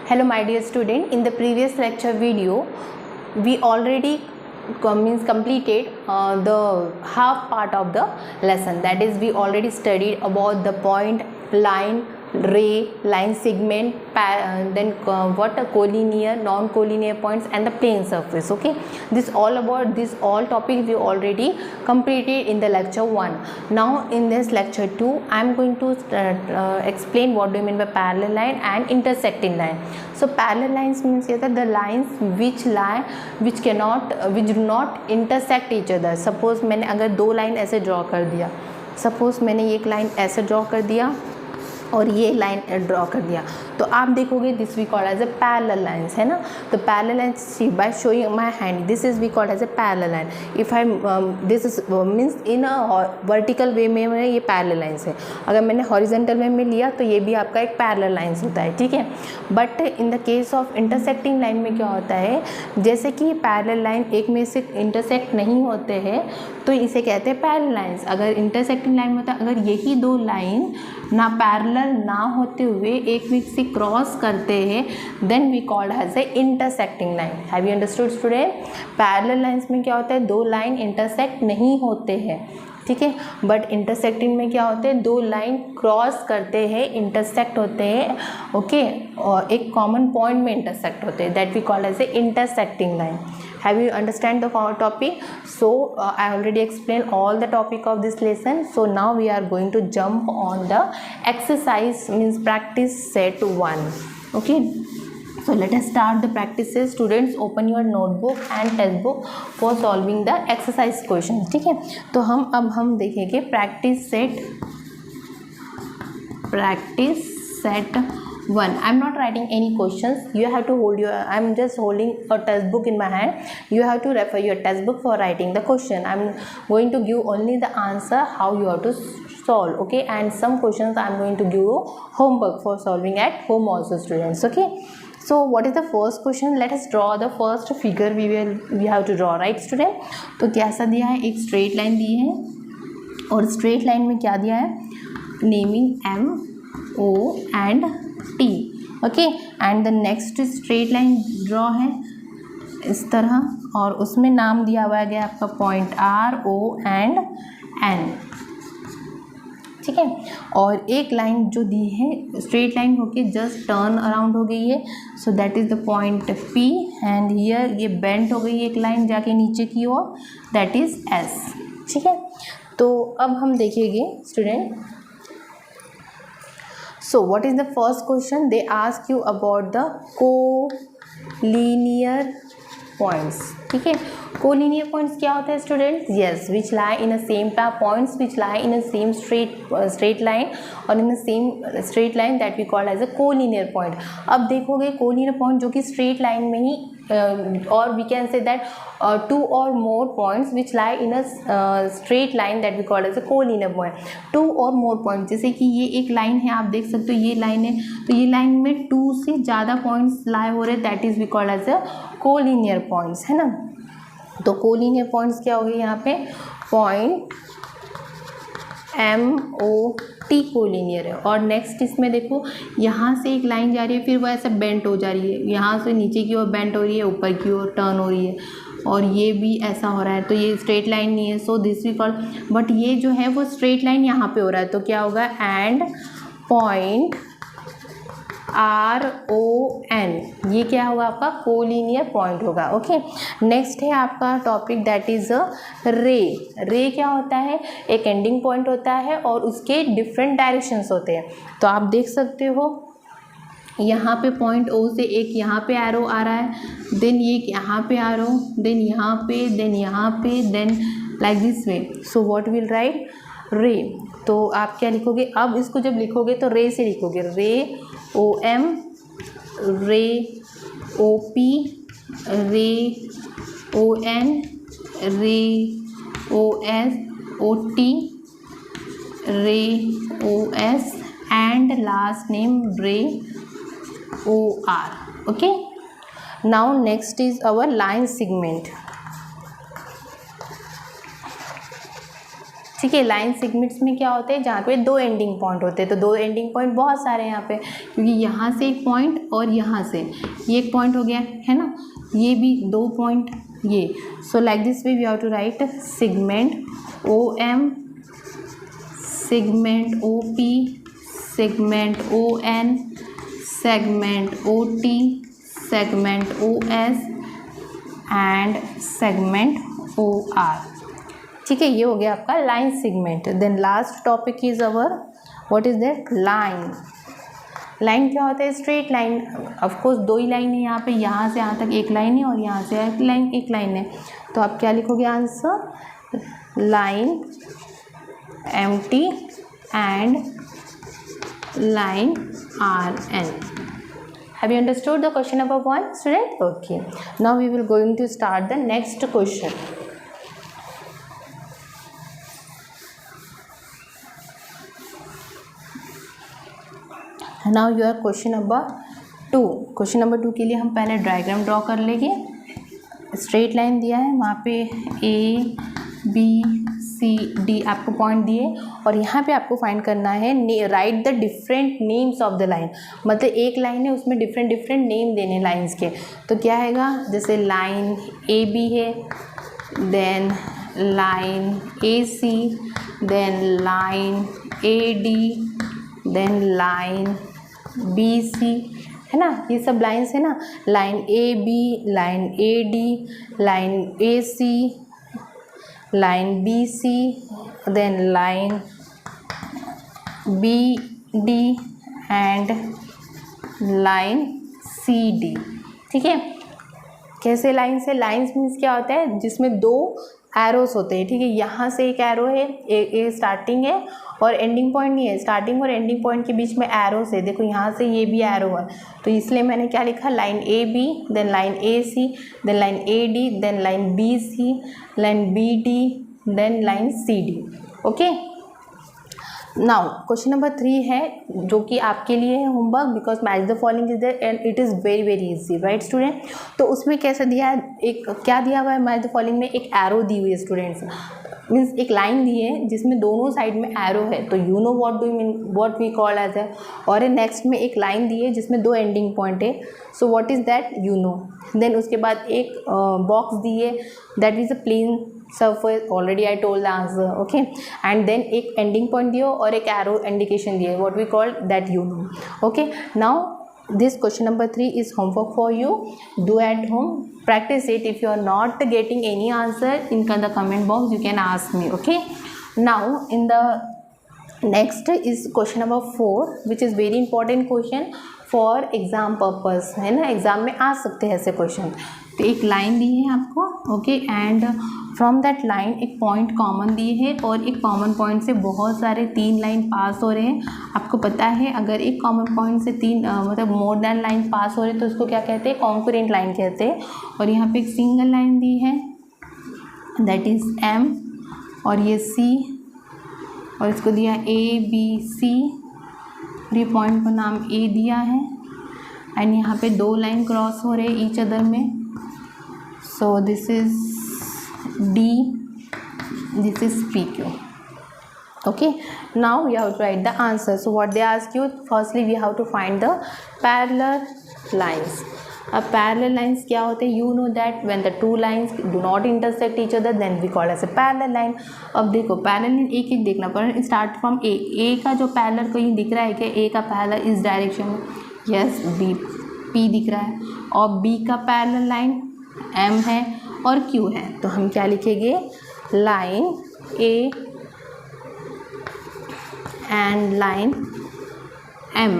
Hello my dear student, in the previous lecture video we already completed the half part of the lesson, that is we already studied about the point, line, ray, line segment, then what a collinear, non-collinear points and the plane surface. Okay, this all about this all topics we already completed in the lecture 1. Now in this lecture 2 I am going to explain what do you mean by parallel line and intersecting line. So parallel lines means that the lines which do not intersect each other. Suppose मैंने अगर दो line ऐसे draw कर दिया, suppose मैंने एक line ऐसे draw कर दिया और ये लाइन ड्रॉ कर दिया, तो आप देखोगे this we called as a parallel lines, है ना. तो parallel lines, see by showing my hand, this is we called as a parallel line. If I this is means in a vertical way में ये parallel lines है. अगर मैंने horizontal वे में लिया तो ये भी आपका एक पैरेलल लाइंस होता है, ठीक है. But in the case of intersecting line में क्या होता है, जैसे कि पैरेलल लाइन एक में से इंटरसेक्ट नहीं होते हैं तो इसे कहते हैं पैरेलल लाइंस. अगर इंटरसेक्टिंग लाइन में होता है, अगर यही दो लाइन ना पैरेलल ना होते हुए एक में से क्रॉस करते हैं, then we called as a intersecting line. Have you understood student? Parallel lines में क्या होता है, दो लाइन इंटरसेक्ट नहीं होते हैं, ठीक है. बट इंटरसेक्टिंग में क्या होते हैं, दो लाइन क्रॉस करते हैं, इंटरसेक्ट होते हैं, ओके, और एक कॉमन पॉइंट में इंटरसेक्ट होते हैं, that we called as a intersecting line. Have you understand the topic? So I already explained all the topic of this lesson. So now we are going to jump on the exercise, means practice set 1. Okay, so let us start the practices. Students, open your notebook and textbook for solving the exercise questions. ठीक है, तो हम देखेंगे practice set 1. I'm not writing any questions. You have to hold your, I'm just holding a textbook in my hand. You have to refer your textbook for writing the question. I'm going to give only the answer how you have to solve, okay, and some questions I'm going to give you homework for solving at home also, students. Okay, so what is the first question? Let us draw the first figure. We have to draw, right student? तो कैसा दिया है, एक straight line दी है और straight line में क्या दिया है, naming M O and T, okay, and the next straight line draw है इस तरह और उसमें नाम दिया हुआ है आपका point R O and N, ठीक है. और एक लाइन जो दी है स्ट्रेट लाइन होके जस्ट टर्न अराउंड हो गई है, so that is the point P, and here ये बेंड हो गई है एक लाइन जाके नीचे की ओर, दैट इज S, ठीक है. तो अब हम देखेंगे student. So what is the first question? They ask you about the collinear points, ठीक है. collinear points क्या होता है student? yes, which lie in a same pair, points which lie in a same straight line और in the same straight line, that we call as a collinear point. अब देखोगे collinear point जो कि straight line में ही और we can say that two or more points which lie in a straight line, that we call as a collinear point. two or more points, जैसे कि ये एक लाइन है, आप देख सकते हो ये लाइन है, तो ये लाइन में 2 से ज़्यादा पॉइंट्स लाई हो रहे, that is we called as a collinear points, है ना. तो collinear points क्या हो गए यहाँ पे, पॉइंट MOT collinear है. और नेक्स्ट इसमें देखो यहाँ से एक लाइन जा रही है, फिर वो ऐसे बेंट हो जा रही है, यहाँ से नीचे की ओर बेंट हो रही है, ऊपर की ओर टर्न हो रही है, और ये भी ऐसा हो रहा है, तो ये स्ट्रेट लाइन नहीं है, so this we call. But ये जो है वो स्ट्रेट लाइन यहाँ पे हो रहा है, तो क्या होगा, एंड पॉइंट RON, ये क्या होगा आपका कोलिनियर पॉइंट होगा, ओके. नेक्स्ट है आपका टॉपिक, दैट इज रे. रे क्या होता है, एक एंडिंग पॉइंट होता है और उसके डिफरेंट डायरेक्शंस होते हैं. तो आप देख सकते हो यहाँ पे पॉइंट O से एक यहाँ पे एरो आ रहा है, देन ये यहाँ पे एरो, देन यहाँ पे, देन यहाँ पे, then like this way. So what will write, ray. तो आप क्या लिखोगे, अब इसको जब लिखोगे तो रे से लिखोगे, रे OM, रे OP, रे ON, रे OS, OT, रे OS, and last name रे OR, okay. Now next is our line segment. ठीक है। लाइन सेगमेंट्स में क्या होते हैं, जहाँ पे दो एंडिंग पॉइंट होते हैं, तो दो एंडिंग पॉइंट बहुत सारे हैं यहाँ पे, क्योंकि यहाँ से एक पॉइंट और यहाँ से ये एक पॉइंट हो गया है ना, ये भी दो पॉइंट ये। So like this way we have to write segment OM, segment OP, segment ON, segment OT, segment OS and segment OR। ठीक है, ये हो गया आपका line segment. Then last topic is our what is that, line. Line क्या होता है, straight line. Of course दो ही लाइन है यहाँ पे, यहाँ से यहाँ तक एक लाइन है और यहाँ से एक लाइन है। तो आप क्या लिखोगे answer, line MT and line RN। Have you understood the question number 1, student? Okay. Now we will going to start the next question. Now your question number 2. Question number 2 के लिए हम पहले डायग्राम ड्रॉ कर लेंगे। Straight line दिया है, वहाँ पे ABCD आपको पॉइंट दिए और यहाँ पे आपको फाइंड करना है, write the different names of the line. मतलब एक लाइन है उसमें डिफरेंट डिफरेंट नेम देने लाइंस के। तो क्या हैगा, जैसे लाइन AB है, then line AC, then line AD, then line BC, है ना, ये सब लाइंस है ना। Line AB, line AD, line AC, line BC, then line BD and line CD। ठीक है, कैसे लाइन्स है, लाइन्स मीन्स क्या होता है, जिसमें दो एरोस होते हैं। ठीक है, यहाँ से एक एरो है, एक स्टार्टिंग है और एंडिंग पॉइंट नहीं है, स्टार्टिंग और एंडिंग पॉइंट के बीच में एरोस है। देखो यहाँ से ये भी एरो है, तो इसलिए मैंने क्या लिखा, line AB, then line AC, then line AD, then line BC, line BD, then line CD। Okay, now question number 3 है जो कि आपके लिए है homework, because match the following is there and it is very very easy, right student. तो उसमें कैसा दिया है, एक क्या दिया हुआ है मैच द फॉलोइंग में, एक एरो दी हुई है स्टूडेंट्स, मीन्स एक लाइन दी है जिसमें दोनों साइड में एरो है, तो you know what do mean, what we call as है। और नेक्स्ट में एक लाइन दी है जिसमें दो एंडिंग पॉइंट है, so what is that, you know. Then उसके बाद एक बॉक्स दी है, that is a plane surface, already I told the answer, okay। and then एक ending point दियो और एक arrow indication दिए, what we call that you know, okay। now this question number 3 is homework for you, do at home, practice it. If you are not getting any answer in the comment box, you can ask me, okay। now in the next is question number 4, which is very important question for exam purpose, है ना, exam में आ सकते हैं ऐसे question. तो एक line दी है आपको, okay, and from that line एक पॉइंट कॉमन दिए है और एक कॉमन पॉइंट से बहुत सारे 3 लाइन पास हो रहे हैं। आपको पता है अगर एक कॉमन पॉइंट से 3 मतलब मोर देन लाइन पास हो रहे हैं तो उसको क्या कहते हैं, कॉन्करेंट लाइन कहते हैं। और यहाँ पे एक सिंगल लाइन दी है, दैट इज़ M, और ये C, और इसको दिया ABC, और ये पॉइंट का नाम A दिया है, एंड यहाँ पे 2 लाइन क्रॉस हो रहे हैं ईच अदर में, so this is D, this is PQ, okay। now we have to write the answer, so what they ask you, firstly we have to find the parallel lines। अब parallel lines क्या होते हैं, you know that when the two lines do not intersect each other then we call as a parallel line। अब देखो parallel एक एक देखना पड़ेगा, start from A का जो parallel कहीं दिख रहा है क्या, A का parallel इस डायरेक्शन में, yes, P दिख रहा है, और B का parallel line M है और Q है, तो हम क्या लिखेंगे, line A and line M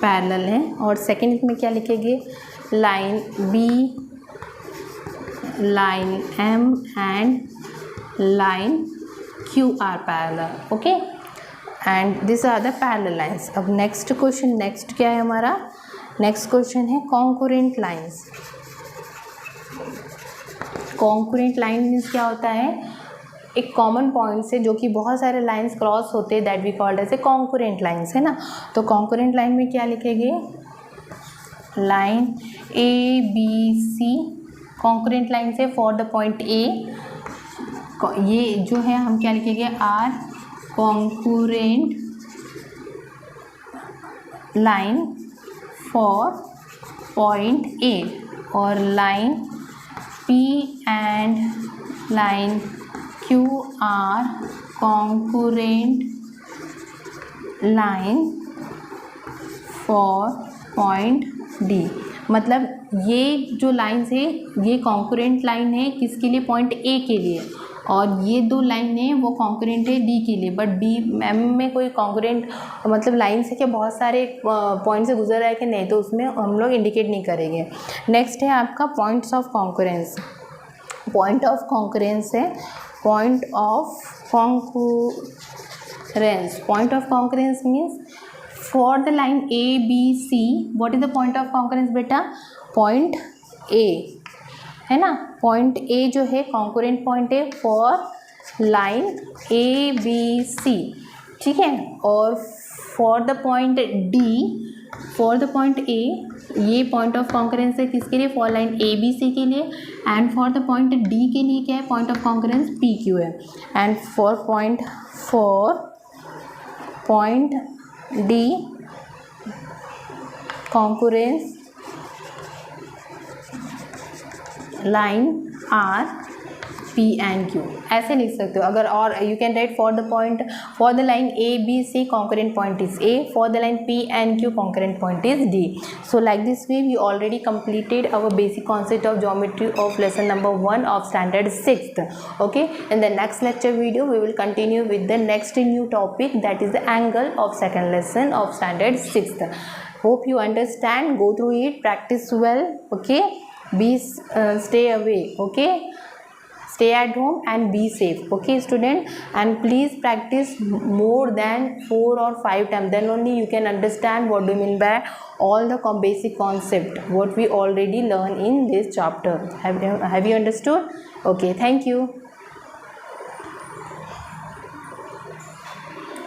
parallel है, और सेकेंड में क्या लिखेंगे, line B, line M and line Q are parallel, okay, and this are the parallel lines. अब नेक्स्ट क्वेश्चन, नेक्स्ट क्या है हमारा, नेक्स्ट क्वेश्चन है concurrent lines. Concurrent line means क्या होता है, एक कॉमन पॉइंट से जो कि बहुत सारे लाइंस क्रॉस होते हैं, that we called as a concurrent lines, है ना। तो कॉन्करेंट लाइन में क्या लिखेंगे, लाइन ABC, कॉन्करेंट लाइन से फॉर द पॉइंट A, ये जो है हम क्या लिखेंगे, are concurrent line for point A, और line P and line Q are concurrent line for point D। मतलब ये जो लाइन्स है ये कॉन्करेंट लाइन है किसके लिए, पॉइंट ए के लिए, और ये दो लाइन है वो कॉन्करेंट है डी के लिए। बट डी में कोई कॉन्करेंट मतलब लाइन से क्या बहुत सारे पॉइंट से गुजर रहा है कि नहीं, तो उसमें हम लोग इंडिकेट नहीं करेंगे। नेक्स्ट है आपका points of concurrence. Point of concurrence है point of concurrence. Point of concurrence means for the line A B C, what is the point of concurrence बेटा, पॉइंट ए है ना। पॉइंट ए जो है कॉन्करेंट पॉइंट है for line A B C, ठीक है। और for the point D, for the point A, ये पॉइंट ऑफ कॉन्करेंस है किसके लिए, फॉर लाइन ए बी सी के लिए। And for the point D के लिए क्या है, point of concurrence P Q है। And for point D concurrence line R P and Q, ऐसे लिख सकते हो अगर। और you can write for the point, for the line A B C concurrent point is A, for the line P and Q concurrent point is D. So like this way we already completed our basic concept of geometry of lesson number 1 of standard 6th. Okay, in the next lecture video we will continue with the next new topic, that is the angle of second lesson of standard 6th. Hope you understand, go through it, practice well. Okay, stay away. Okay, stay at home and be safe. Okay student, and please practice more than 4 or 5 times, then only you can understand what do you mean by all the basic concept what we already learn in this chapter. Have you understood? Okay, thank you.